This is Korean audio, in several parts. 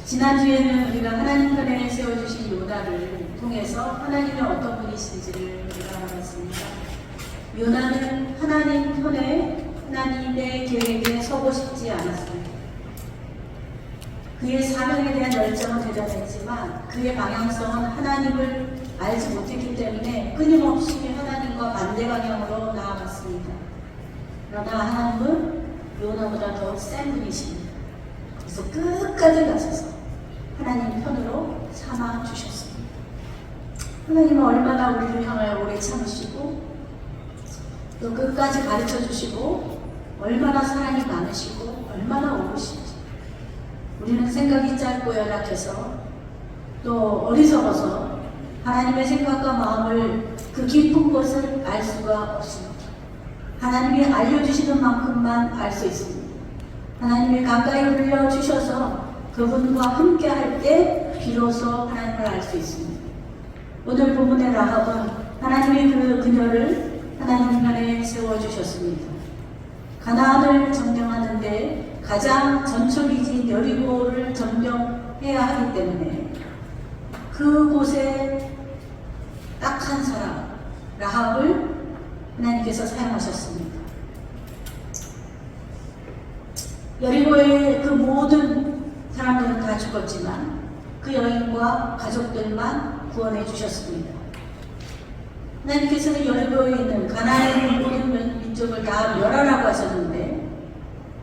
지난주에는 우리가 하나님 편에 세워주신 요나를 통해서 하나님이 어떤 분이신지를 우리가 알아봤습니다. 요나는 하나님 편에 하나님의 계획에 서고 싶지 않았어요. 그의 사명에 대한 열정은 대단했지만 그의 방향성은 하나님을 알지 못했기 때문에 끊임없이 하나님과 반대 방향으로 나아갔습니다. 그러나 하나님은 요나보다 더 센 분이십니다. 그래서 끝까지 가셔서 하나님 편으로 삼아 주셨습니다. 하나님은 얼마나 우리를 향하여 오래 참으시고 또 끝까지 가르쳐 주시고 얼마나 사랑이 많으시고 얼마나 오르신지. 우리는 생각이 짧고 연약해서 또 어리석어서 하나님의 생각과 마음을 그 깊은 것을 알 수가 없습니다. 하나님이 알려주시는 만큼만 알 수 있습니다. 하나님이 가까이 불러주셔서 그분과 함께 할 때 비로소 하나님을 알 수 있습니다. 오늘 본문의 라합은 하나님이 그녀를 하나님 편에 세워주셨습니다. 가나안을 점령하는데 가장 전초기지인 여리고를 점령해야 하기 때문에 그곳에 딱 한 사람 라합을 하나님께서 사용하셨습니다. 여리고의 그 모든 사람들은 다 죽었지만 그 여인과 가족들만 구원해 주셨습니다. 하나님께서는 여리고에 있는 가나안의 모든 민족을 다 멸하라고 하셨는데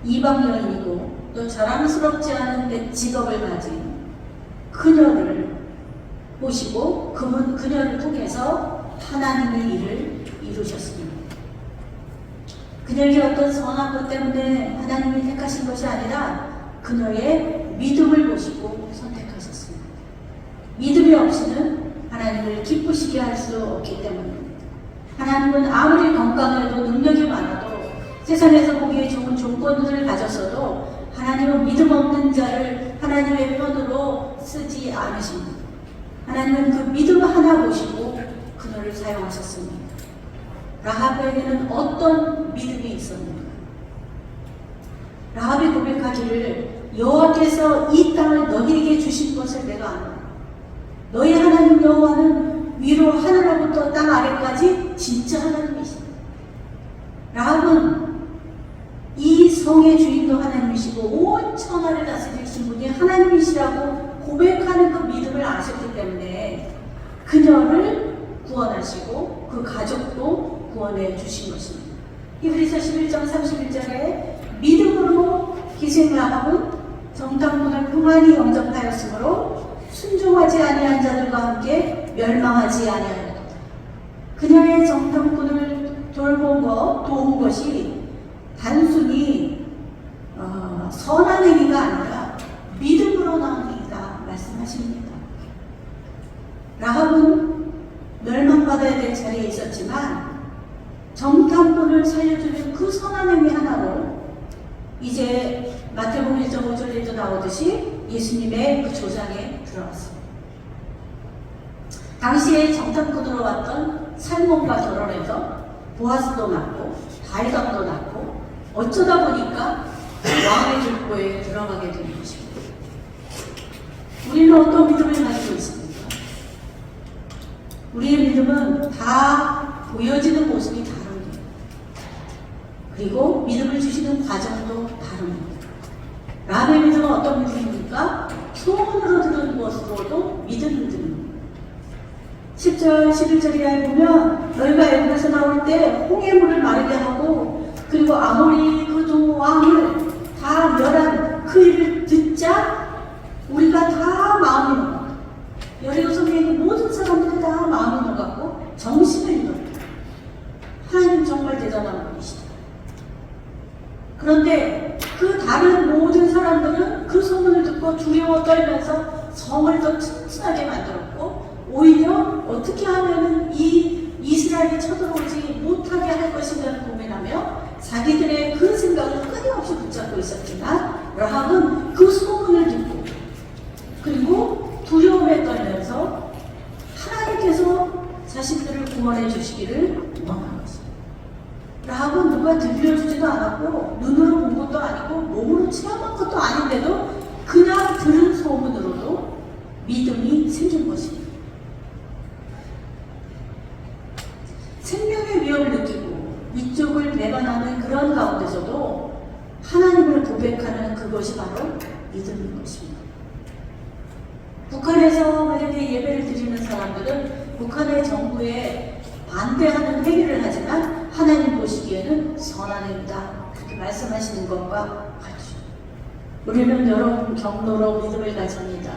이방 여인이고 또 자랑스럽지 않은 직업을 가진 그녀를 보시고 그녀를 통해서 하나님의 일을 이루셨습니다. 그녀에게 어떤 선한 것 때문에 하나님이 택하신 것이 아니라 그녀의 믿음을 보시고 선택하셨습니다. 믿음이 없이는 하나님을 기쁘시게 할 수 없기 때문입니다. 하나님은 아무리 건강해도 능력이 많아도 세상에서 보기에 좋은 조건들을 가졌어도 하나님은 믿음 없는 자를 하나님의 편으로 쓰지 않으십니다. 하나님은 그 믿음 하나 보시고 그녀를 사용하셨습니다. 라합에게는 어떤 믿음이 있었는가? 라합이 고백하기를 여호와께서 이 땅을 너희에게 주신 것을 내가 안다. 너희 하나님 여호와는 위로 하늘로부터 땅 아래까지 진짜 하나님이십니다. 라합은 이 성의 주인도 하나님이시고 온 천하를 다스리신 분이 하나님이시라고 고백하는 그 믿음을 아셨기 때문에 그녀를 구원하시고 그 가족도 구원해 주신 것입니다. 히브리서 11장 31절에 믿음으로 기생 라합은 정탐꾼을 평안히 영접하였으므로 순종하지 아니한 자들과 함께 멸망하지 아니하였다. 그녀의 정탐꾼을 도운 것이 단순히 선한 행위가 아니라 믿음으로 나온 행위다 말씀하십니다. 라합은 멸망받아야 될 자리에 있었지만 정탐꾼을 살려주는 그 선한 행위 하나로 이제 마태복음 1장 5절에도 나오듯이 예수님의 그 조장에 들어갔습니다. 당시에 정탐꾼으로 왔던 살몬과 결혼해서 보아스도 낳고 다윗도 낳고 어쩌다 보니까 왕의 족보에 들어가게 된 것입니다. 우리는 어떤 믿음을 가지고 있습니까? 우리의 믿음은 다 보여지는 모습이 다릅니다. 그리고 믿음을 주시는 과정도 다릅니다. 라합의 믿음은 어떤 믿음입니까? 소문으로 들은 것으로도 믿음을 드립니다. 10절, 11절에 보면 너희가 애굽에서 나올 때 홍해물을 마르게 하고 그리고 아모리 그 두 왕을 다 멸한 그 일을 듣자 우리가 다 마음이 녹았고 여리고 성에 있는 모든 사람들이 다 마음이 녹았고 정신을 잃었다. 하나님 정말 대단한 분이시다. 그런데 그 다른 모든 사람들은 그 소문을 듣고 두려워 떨면서 성을 더 튼튼하게 만들었고 오히려 어떻게 하면 이 이스라엘이 쳐들어오지 못하게 할 것인가를 고민하며 자기들의 그 생각을 끊임없이 붙잡고 있었지만 라합은 그 소문을 듣고 그리고 두려움에 떨면서 하나님께서 자신들을 구원해 주시기를 원한 것입니다. 라합은 누가 들려주지도 않았고 눈으로 본 것도 아니고 몸으로 체험한 것도 아닌데도 그냥 들은 소문으로도 믿음이 생긴 것입니다. 생명의 위협을 느끼고 위쪽을 배반하는 그런 가운데서도 하나님을 고백하는 그것이 바로 믿음인 것입니다. 북한에서 만약에 예배를 드리는 사람들은 북한의 정부에 반대하는 행위를 하지만 하나님 보시기에는 선한 행위다, 그렇게 말씀하시는 것과 같죠. 우리는 여러 경로로 믿음을 가집니다.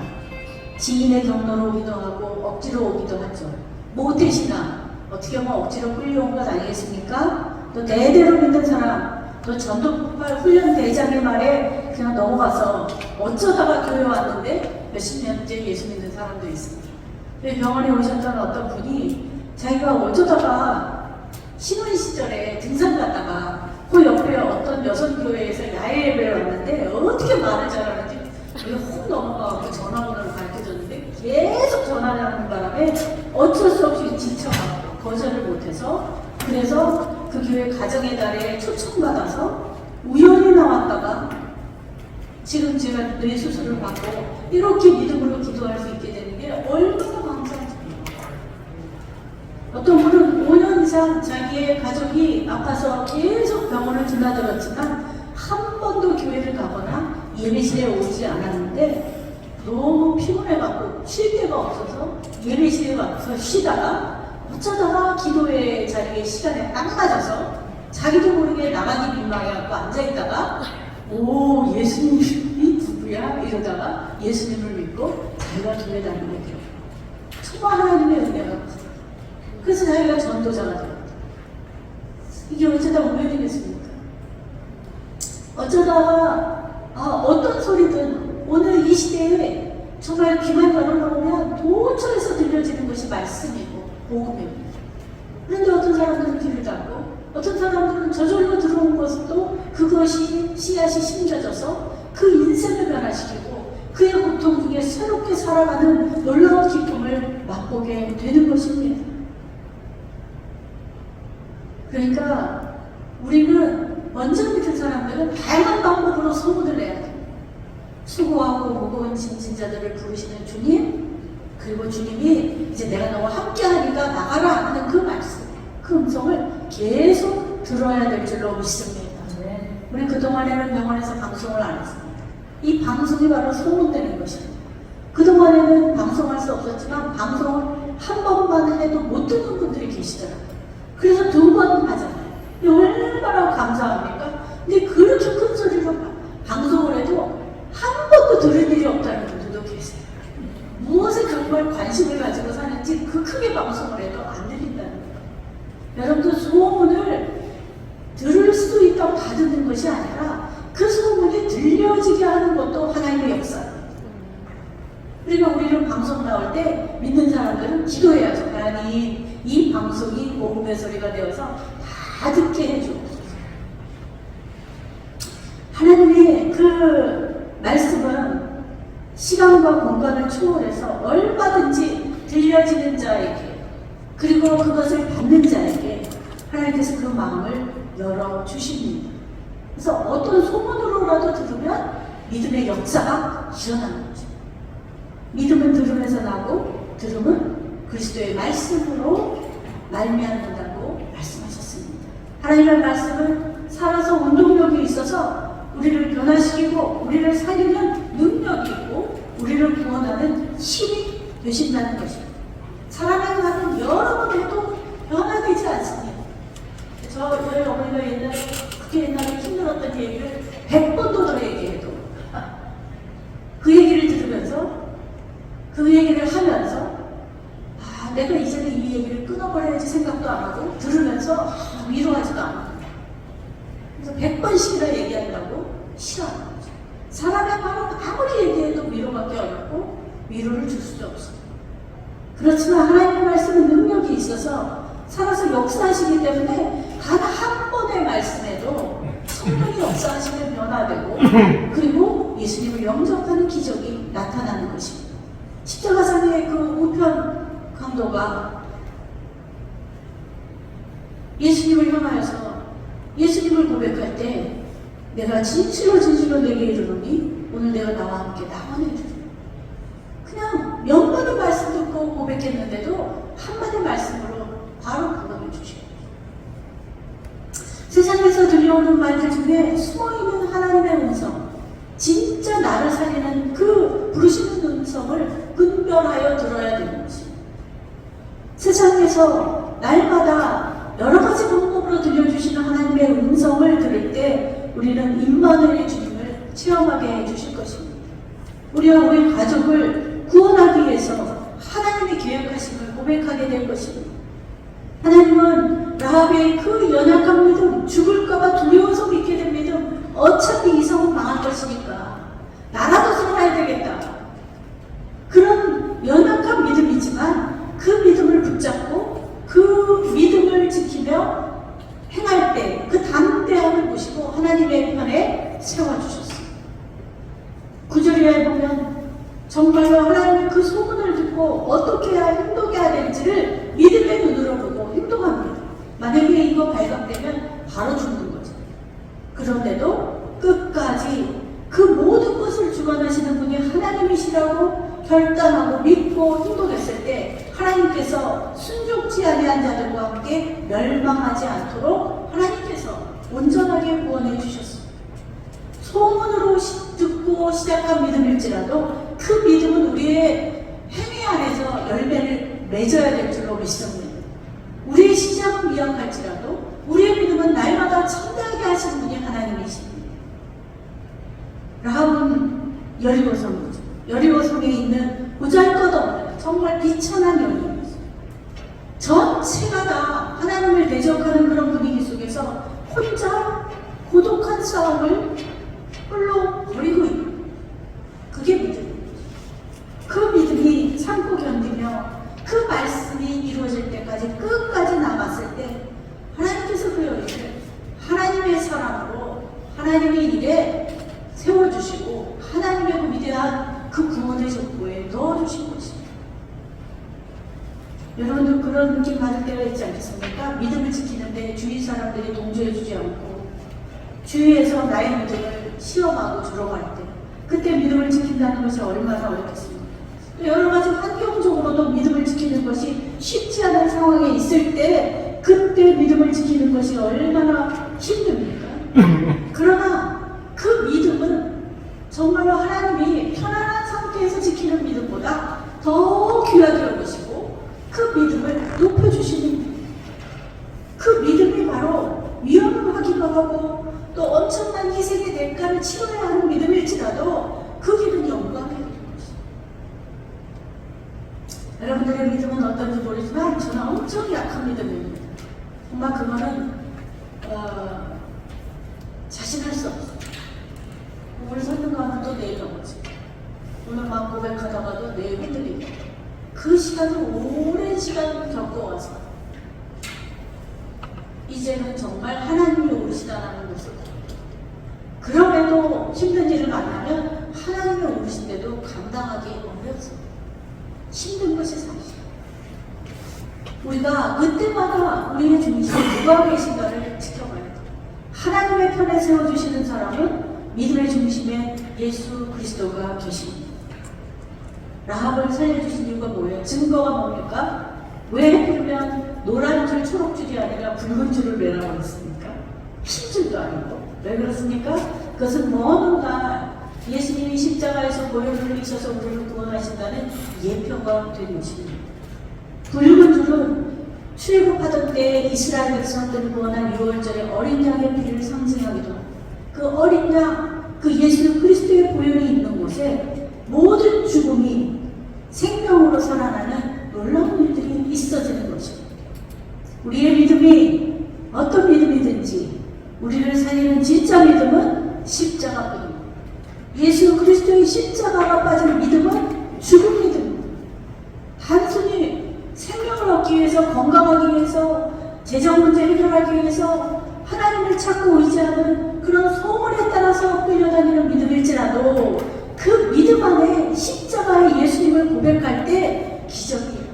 지인의 경로로 오기도 하고 억지로 오기도 하죠. 모태신앙, 어떻게 보면 억지로 끌려온 것 아니겠습니까? 또 대대로 믿는 사람, 또 전도폭발 훈련 대장의 말에 그냥 넘어가서 어쩌다가 교회 왔는데 몇십 년째 예수 믿는 사람도 있습니다. 병원에 오셨던 어떤 분이 자기가 어쩌다가 신혼 시절에 등산 갔다가 그 옆에 어떤 여성교회에서 야외 예배를 왔는데 어떻게 말을 잘하는지 훅 넘어가고 전화번호를 가르쳐줬는데 계속 전화를 하는 바람에 어쩔 수 없이 지쳐가고 거절을 못해서, 그래서 그 교회 가정의 달에 초청받아서 우연히 나왔다가 지금 제가 뇌 수술을 받고 이렇게 믿음으로 기도할 수 있게 되는 게 얼마나 감사한지. 어떤 분은 5년 이상 자기의 가족이 아파서 계속 병원을 드나들었지만 한 번도 교회를 가거나 예배실에 오지 않았는데 너무 피곤해갖고 쉴 데가 없어서 예배실에 가서 쉬다가 어쩌다가 기도회 자리에 시간에 딱 맞아서 자기도 모르게 나가기 민망해갖고 앉아있다가 오, 예수님이 누구야? 이러다가 예수님을 믿고 자기가 교회 다니게 돼요. 정말 하나님의 은혜가 없어요. 그래서 자기가 전도자가 됩니다. 이게 어쩌다 우연이겠습니까? 어쩌다가 어떤 소리든 오늘 이 시대에 정말 귀만 열어놓으면 도처에서 들려지는 것이 말씀이고 복음입니다. 그런데 어떤 사람들은 귀를 닫고 어떤 사람들은 저절로 들어온 것도 그것이 씨앗이 심겨져서 그 인생을 변화시키고 그의 고통 중에 새롭게 살아가는 놀라운 기쁨을 맛보게 되는 것입니다. 그러니까 우리는 먼저 믿은 사람들은 다양한 방법으로 소문을 내야 돼요. 수고하고 무거운 짐진자들을 부르시는 주님, 그리고 주님이 이제 내가 너와 함께하니까 나가라 하는 그 말씀, 그 음성을 계속 들어야 될 줄로 믿습니다. 우리 그동안에는 병원에서 방송을 안 했습니다. 이 방송이 바로 소문되는 것입니다. 그동안에는 방송할 수 없었지만 방송을 한 번만 해도 못 듣는 분들이 계시더라고요. 그래서 2번 하잖아요. 얼마나 감사합니까? 근데 그렇게 큰 소리로 방송을 해도 한 번도 들을 일이 없다는 분들도 계세요. 무엇에 정말 관심을 가지고 사는지 그 크게 방송을 해도 안 들린다는 거예요. 여러분들 소문을 들을 수 있다고 다 듣는 것이 아니라 그 소문이 들려지게 하는 것도 하나님의 역사입니다. 그러니까 우리는 방송 나올 때 믿는 사람들은 기도해야죠. 하나님, 이 방송이 복음의 소리가 되어서 다 듣게 해주옵소서. 하나님의 그 말씀은 시간과 공간을 초월해서 얼마든지 들려지는 자에게, 그리고 그것을 받는 자에게 하나님께서 그 마음을 열어주십니다. 그래서 어떤 소문으로라도 들으면 믿음의 역사가 일어나는 거죠. 믿음은 들으면서 나고 들음은 그리스도의 말씀으로 말미암는다고 말씀하셨습니다. 하나님의 말씀은 살아서 운동력이 있어서 우리를 변화시키고 우리를 살리는 능력이 있고 우리를 구원하는 힘이 되신다는 것입니다. 사람의 말은 여러 번 해도 변화되지 않습니다. 저희 어머니가 옛날에 힘들었던 얘기를 100번도 더 얘기해도 그 얘기를 들으면서 그 얘기를 하면서 내가 이제는 이 얘기를 끊어버려야지 생각도 안 하고 들으면서 위로하지도 않고 그래서 100번씩이나 얘기한다고 싫어하는 거죠. 사람의 말은 아무리 얘기해도 위로밖에 어렵고 위로를 줄 수도 없어요. 그렇지만 하나님의 말씀은 능력이 있어서 살아서 역사하시기 때문에 단 한 번의 말씀에도 성령이 역사하시면 변화되고 그리고 예수님을 영접하는 기적이 나타나는 것입니다. 십자가상의 그 우편 강도가 예수님을 향하여서 예수님을 고백할 때 내가 진실로 진실로 내게 이르노니 오늘 내가 나와 함께 나원해 주리. 고백했는데도 한마디 말씀으로 바로 구원을 주시고, 세상에서 들려오는 말들 중에 숨어있는 하나님의 음성, 진짜 나를 살리는 그 부르시는 음성을 분별하여 들어야 되는 것입니다. 세상에서 날마다 여러 가지 방법으로 들려주시는 하나님의 음성을 들을 때 우리는 임마누엘의 주님을 체험하게 해주실 것입니다. 우리와 우리 가족을 구원하기 위해서 하나님의 계획하심을 고백하게 될 것입니다. 하나님은 라합의 그 연약한 믿음, 죽을까봐 두려워서 믿게 된 믿음, 어차피 이성은 망할 것이니까 나라도 살아야 되겠다, 그런 연약한 믿음이지만 그 믿음을 붙잡고 그 믿음을 지키며 행할 때 그 담대함을 보시고 하나님의 편에 세워주셨습니다. 9절에 보면 정말로 하나님의 그 소문을 듣고 어떻게 해야 행동해야 될지를 믿음의 눈으로 보고 행동합니다. 만약에 이거 발각되면 바로 죽는 거죠. 그런데도 끝까지 그 모든 것을 주관하시는 분이 하나님이시라고 결단하고 믿고 행동했을 때 하나님께서 순종치 아니한 자들과 함께 멸망하지 않도록 하나님께서 온전하게 구원해 주셨습니다. 소문으로 듣고 시작한 믿음일지라도 그 믿음은 우리의 행위 안에서 열매를 맺어야 될 줄로 믿습니다. 우리의 시작은 미약할지라도 우리의 믿음은 날마다 참다하게 하시는 분이 하나님이십니다. 라합은 여리고성이죠. 여리고성에 있는 보잘것없는 정말 비천한 여인이죠. 전체가 다 하나님을 대적하는 그런 분위기 속에서 혼자 고독한 싸움을 홀로 벌이고 있는, 그게 믿음입니다. 그 믿음이 참고 견디며 그 말씀이 이루어질 때까지 끝까지 남았을 때 하나님께서 그 여인을 하나님의 사람으로 하나님의 일에 세워주시고 하나님의 그 위대한 그 구원의 족보에 넣어주신 것입니다. 여러분도 그런 느낌 받을 때가 있지 않겠습니까? 믿음을 지키는데 주위 사람들이 동조해주지 않고 주위에서 나의 믿음을 시험하고 들어갈 때 그때 믿음을 지킨다는 것이 얼마나 어렵겠습니까? 여러 가지 환경적으로도 믿음을 지키는 것이 쉽지 않은 상황에 있을 때 그때 믿음을 지키는 것이 얼마나 힘듭니까? 그러나 그 믿음은 정말로 하나님이 편안한 상태에서 지키는 믿음보다 더 귀하게 여기시고 그 믿음을 높여주시는 믿음, 그 믿음이 바로 위험하기도 하고 또 엄청난 희생의 대가를 치러야 하는 믿음일지라도 그 길은 영광의 길입니다. 여러분들의 믿음은 어떤지 모르지만 저는 엄청 약한 믿음입니다. 정말 그거는 자신할 수 없어요. 오늘 설명하면 또 내일 넘어지, 오늘 막 고백하다가도 내일 흔들리고, 그 시간을 오랜 시간 겪어와서 이제는 정말 하나님이 오르시다라는 것을, 그럼에도 힘든 일을 만나면 하나님이 오르신데도 감당하기 어려워서 힘든 것이 사실. 우리가 그때마다 우리의 중심에 누가 계신가를 지켜봐야 돼요. 하나님의 편에 세워주시는 사람은 믿음의 중심에 예수 그리스도가 계십니다. 라합을 살려주신 이유가 뭐예요? 증거가 뭡니까? 왜 그러면 노란 줄 초록 줄이 아니라 붉은 줄을 매라고 했습니까? 흰 줄도 아니고. 왜 그렇습니까? 그것은 먼 날 예수님이 십자가에서 보혈을 흘리셔서 우리를 구원하신다는 예표가 된 것입니다. 붉은 줄은 출애굽하던 때 이스라엘 백성들을 구원한 6월절에 어린 양의 피를 상징하기도 합니다. 그 어린 양, 그 예수 그리스도의 보혈이 있는 곳에 모든 죽음이 생명으로 살아나는 놀라운 일들이 있어지는 것입니다. 우리의 믿음이 어떤 믿음이든지 우리를 살리는 진짜 믿음은 십자가뿐입니다. 예수 그리스도의 십자가가 빠진 믿음은 죽은 믿음입니다. 단순히 생명을 얻기 위해서, 건강하기 위해서, 재정 문제 해결하기 위해서 하나님을 찾고 의지하는 그런 소문에 따라서 끌려다니는 믿음일지라도 그 믿음 안에 십자가의 예수님을 고백할 때 기적이에요.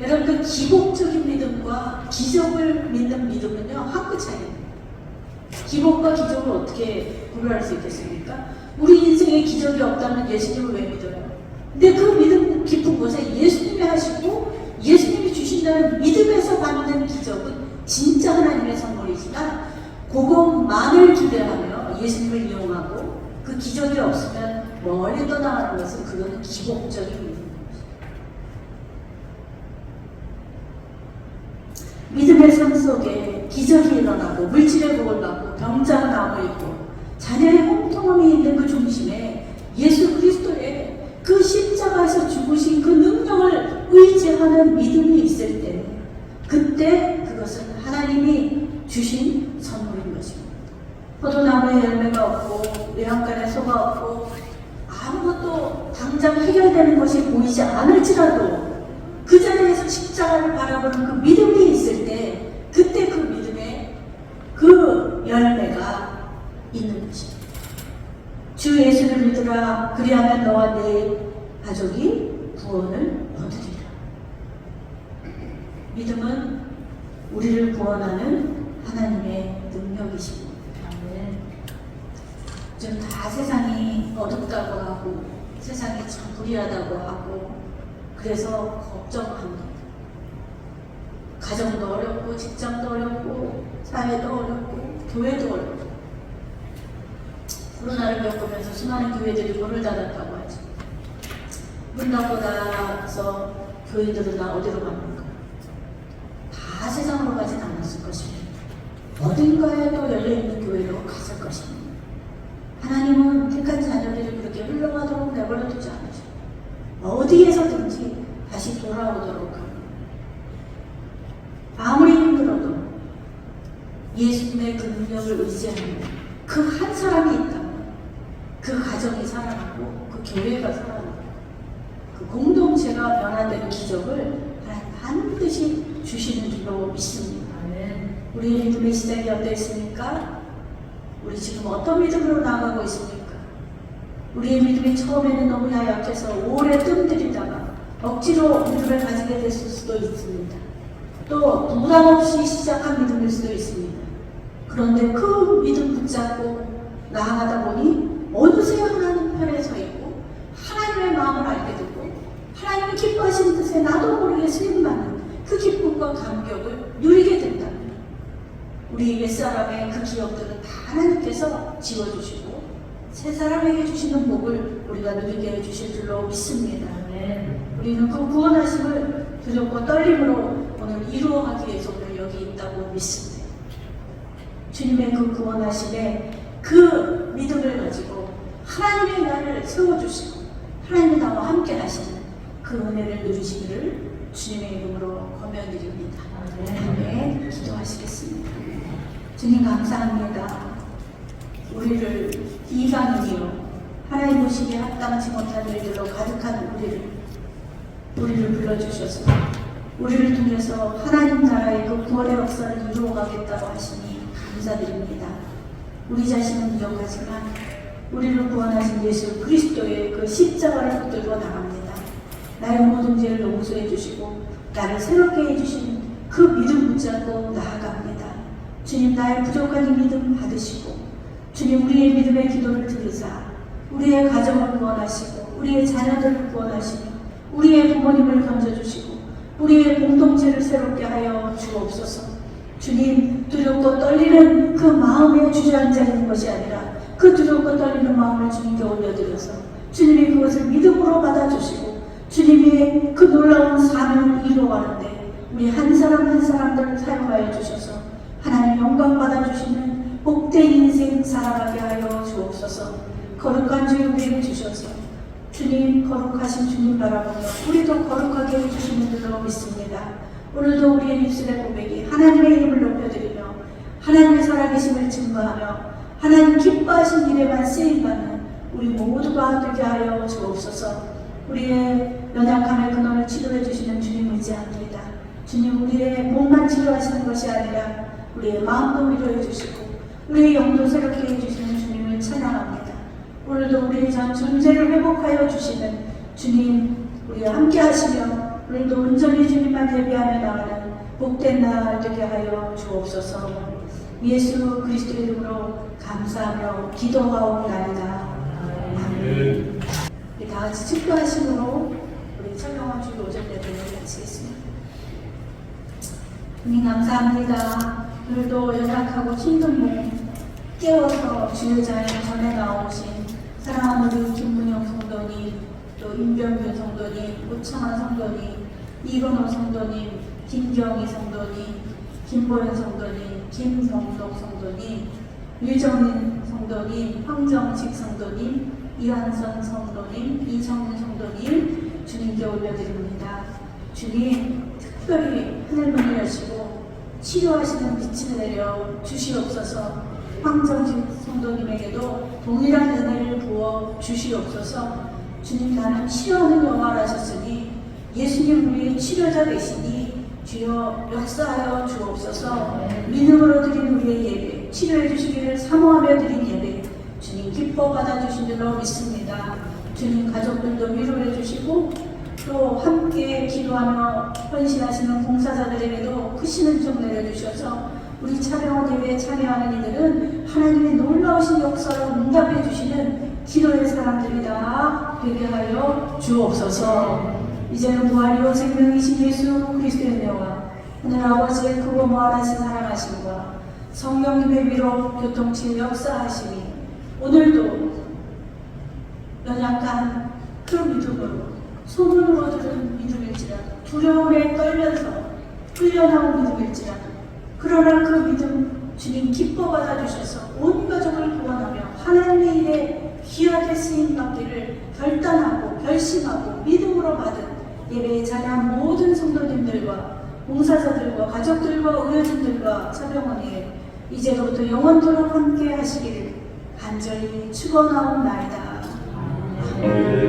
여러분, 그 기복적인 믿음과 기적을 믿는 믿음은요, 한끗 차이입니다. 기복과 기적을 어떻게 구별할 수 있겠습니까? 우리 인생에 기적이 없다면 예수님을 왜 믿어요? 근데 그 믿음 그 깊은 곳에 예수님이 하시고 예수님이 주신다는 믿음에서 받는 기적은 진짜 하나님의 선물이지만 그것만을 기대하며 예수님을 이용하고 그 기적이 없으면 멀리 떠나가는 것은 그건 기복적인 믿음입니다. 믿음의 삶 속에 기적이 일어나고 물질의 복을 받고 병자가 나고 있고 자녀의 형통함이 있는 그 중심에 예수 그리스도의 그 십자가에서 죽으신 그 능력을 의지하는 믿음이 있을 때 그때 그것은 하나님이 주신 선물인 것입니다. 포도나무에 열매가 없고 외양간에 소가 없고 아무것도 당장 해결되는 것이 보이지 않을지라도 그 자리에서 십자가를 바라보는 그 믿음이 있을 때 그때 그 믿음에 그 열매가 있는 것입니다. 주 예수를 믿으라 그리하면 너와 네 가족이 구원을 얻으리라. 믿음은 우리를 구원하는 하나님의 능력이십니다. 좀 다 세상이 어둡다고 하고 세상이 참 불의하다고 하고 그래서 걱정합니다. 가정도 어렵고 직장도 어렵고 사회도 어렵고 교회도 어렵고 코로나를 겪으면서 수많은 교회들이 문을 닫았다고 하죠. 문 닫고 나서 교회들은 어디로 갑니까? 다 세상으로 가진 않았을 것입니다. 어딘가에 또 열려있는 교회로 갔을 것입니다. 하나님은 택한 자녀들이 그렇게 흘러가도록 내버려 두지 않으셔. 어디에서든지 다시 돌아오도록 합니다. 아무리 힘들어도 예수님의 그 능력을 의지하는 그 한 사람이 있다면 그 가정이 살아나고 그 교회가 살아나고 그 공동체가 변화되는 기적을 반드시 주시는 줄로 믿습니다. 우리의 믿음의 시작이 어땠습니까? 우리 지금 어떤 믿음으로 나아가고 있습니까? 우리의 믿음이 처음에는 너무 약해서 오래 뜸들이다가 억지로 믿음을 가지게 됐을 수도 있습니다. 또 부담 없이 시작한 믿음일 수도 있습니다. 그런데 그 믿음 붙잡고 나아가다 보니 어느새 하나님 편에 서 있고 하나님의 마음을 알게 되고 하나님이 기뻐하시는 뜻에 나도 모르게 쓰임받는 그 기쁨과 감격을 누리게 된다면 우리 옛사람의 그 기억들은 다 하나님께서 지워주시고 새 사람에게 주시는 복을 우리가 누리게 해주실 줄로 믿습니다. 우리는 그 구원하심을 두렵고 떨림으로 오늘 이루어가기 위해서 오늘 여기 있다고 믿습니다. 주님의 그 구원하심에 그 믿음을 가지고 하나님의 나를 세워주시고 하나님이 나와 함께 하시는 그 은혜를 누리시기를 주님의 이름으로 권면드립니다. 아멘. 기도하시겠습니다. 주님 감사합니다. 우리를 이방인이요 하나님 보시기에 합당치 못한 일들로 가득한 우리를 불러주셔서 우리를 통해서 하나님 나라의 그 구원의 역사를 이루어가겠다고 하시니 감사드립니다. 우리 자신은 부족하지만 우리를 구원하신 예수 그리스도의 그 십자가를 붙들고 나갑니다. 나의 모든 죄를 용서해 주시고 나를 새롭게 해주신 그 믿음 붙잡고 나아갑니다. 주님 나의 부족한 이 믿음 받으시고 주님 우리의 믿음의 기도를 들으사 우리의 가정을 구원하시고 우리의 자녀들을 구원하시고 우리의 부모님을 건져주시고 우리의 공동체를 새롭게 하여 주옵소서. 주님 두렵고 떨리는 그 마음에 주저앉아 있는 것이 아니라 그 두렵고 떨리는 마음을 주님께 올려드려서 주님이 그것을 믿음으로 받아주시고 주님이 그 놀라운 사명을 이루어가는데 우리 한 사람 한 사람들을 사용하여 주셔서 하나님 영광 받아주시는 복된 인생 살아가게 하여 주옵소서. 거룩한 주의 우리에게 주셔서 주님 거룩하신 주님 바라보며 우리도 거룩하게 해주시는 줄로 믿습니다. 오늘도 우리의 입술의 고백이 하나님의 이름을 높여드리며 하나님의 살아계심을 증거하며 하나님 기뻐하신 일에만 쓰임받는 우리 모두가 되게 하여 주옵소서. 우리의 연약함의 근원을 치료해 주시는 주님 의지합니다. 주님 우리의 몸만 치료하시는 것이 아니라 우리의 마음도 위로해 주시고 우리의 영도 새롭게 해주시는 주님을 찬양합니다. 오늘도 우리의 전 존재를 회복하여 주시는 주님 우리와 함께 하시며 오늘도 온전히 주님만 예배하며 나가는 복된 날 되게 하여 주옵소서. 예수 그리스도의 이름으로 감사하며 기도하옵나이다. 아멘. 우리 다 같이 축도하심으로 우리 주일 오전 예배를 마치겠습니다. 주님 감사합니다. 오늘도 연약하고 힘든 몸 깨워서 주의자에 전해 나오신 사랑하는 우리 김문영 성도님, 또 임병균 성도님, 오창환 성도님, 이건호 성도님, 김경희 성도님, 김보현 성도님, 김성덕 성도님, 유정인 성도님, 황정식 성도님, 이한선 성도님, 이정훈 성도님 주님께 올려드립니다. 주님 특별히 하늘문을 여시고 치료하시는 빛을 내려 주시옵소서. 황정식 성도님에게도 동일한 은혜를 부어 주시옵소서. 주님 나는 치료하는 영화를 하셨으니 예수님 우리의 치료자 되시니 주여 역사하여 주옵소서. 믿음으로 드린 우리의 예배, 치료해 주시기를 사모하며 드린 예배 주님 기뻐 받아주신 줄로 믿습니다. 주님 가족들도 위로해 주시고 또 함께 기도하며 헌신하시는 봉사자들에게도 크신 은총 내려주셔서 우리 차병원 예배에 참여하는 이들은 하나님의 놀라우신 역사로 응답해 주시는 기도의 사람들이다 되게 하여 주옵소서. 이제는 부활이요 생명이신 예수 그리스도의 은혜와 하늘 아버지의 크고 무한하신 사랑하심과 성령님의 위로 교통치유 역사하심이 오늘도 연약한 그 믿음으로 소문으로 들은 믿음일지라도 두려움에 떨면서 끌려나온 믿음일지라도 그러나 그 믿음 주님 기뻐 받아주셔서 온 가족을 구원하며 하나님의 일에 귀하게 쓰임받기를 결단하고 결심하고 믿음으로 받은 예배에 자리한 모든 성도님들과 봉사자들과 가족들과 의료진들과 차병원에 이제로부터 영원토록 함께 하시기를 간절히 축원하옵나이다. 아멘.